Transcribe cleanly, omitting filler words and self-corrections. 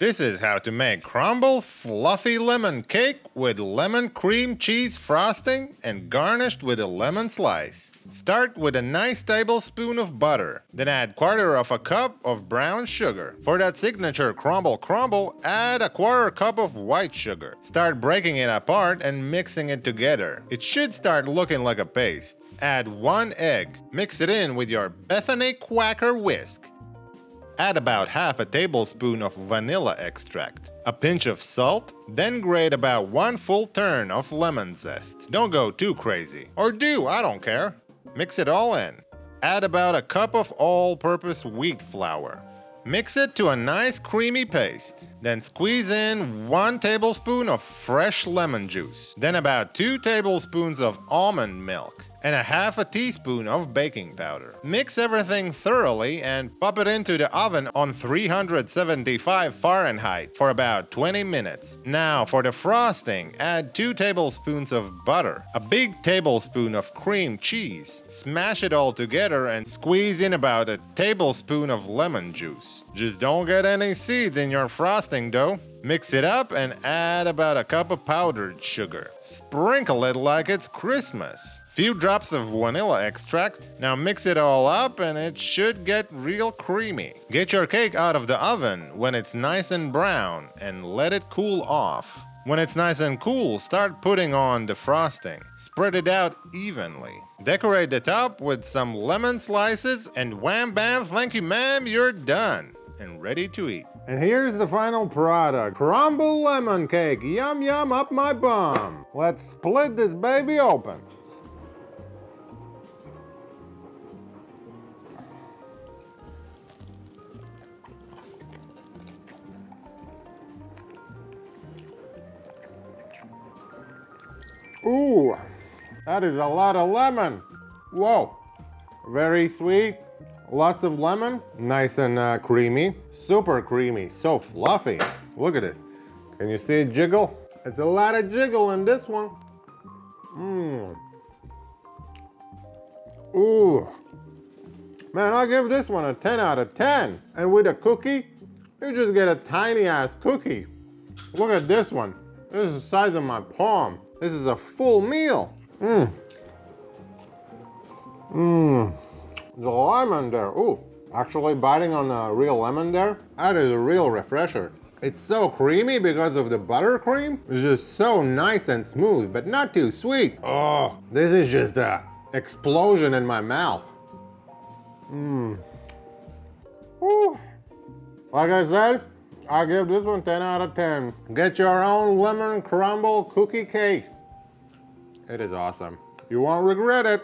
This is how to make Crumbl fluffy lemon cake with lemon cream cheese frosting and garnished with a lemon slice. Start with a nice tablespoon of butter, then add 1/4 cup of brown sugar. For that signature crumble, add a 1/4 cup of white sugar. Start breaking it apart and mixing it together. It should start looking like a paste. Add 1 egg. Mix it in with your Bethany Quaker whisk. Add about 1/2 tablespoon of vanilla extract, a pinch of salt, then grate about 1 full turn of lemon zest. Don't go too crazy. Or do, I don't care. Mix it all in. Add about 1 cup of all-purpose wheat flour. Mix it to a nice creamy paste. Then squeeze in 1 tablespoon of fresh lemon juice. Then about 2 tablespoons of almond milk and 1/2 teaspoon of baking powder. Mix everything thoroughly and pop it into the oven on 375 Fahrenheit for about 20 minutes. Now for the frosting, add 2 tablespoons of butter, a big tablespoon of cream cheese. Smash it all together and squeeze in about 1 tablespoon of lemon juice. Just don't get any seeds in your frosting dough. Mix it up and add about 1 cup of powdered sugar. Sprinkle it like it's Christmas. Few drops of vanilla extract. Now mix it all up and it should get real creamy. Get your cake out of the oven when it's nice and brown and let it cool off. When it's nice and cool, start putting on the frosting. Spread it out evenly. Decorate the top with some lemon slices and wham bam, thank you ma'am, you're done and ready to eat. And here's the final product, Crumbl Lemon Cake. Yum yum up my bum. Let's split this baby open. Ooh, that is a lot of lemon. Whoa, very sweet. Lots of lemon, nice and creamy, super creamy, so fluffy. Look at this. Can you see it jiggle? It's a lot of jiggle in this one. Ooh. Man, I give this one a 10 out of 10. And with a cookie, you just get a tiny ass cookie. Look at this one. This is the size of my palm. This is a full meal. The lemon there, ooh, actually biting on a real lemon there, that is a real refresher. It's so creamy because of the buttercream. It's just so nice and smooth, but not too sweet. Oh, this is just a explosion in my mouth. Ooh. Like I said, I give this one 10 out of 10. Get your own lemon crumble cookie cake. It is awesome. You won't regret it.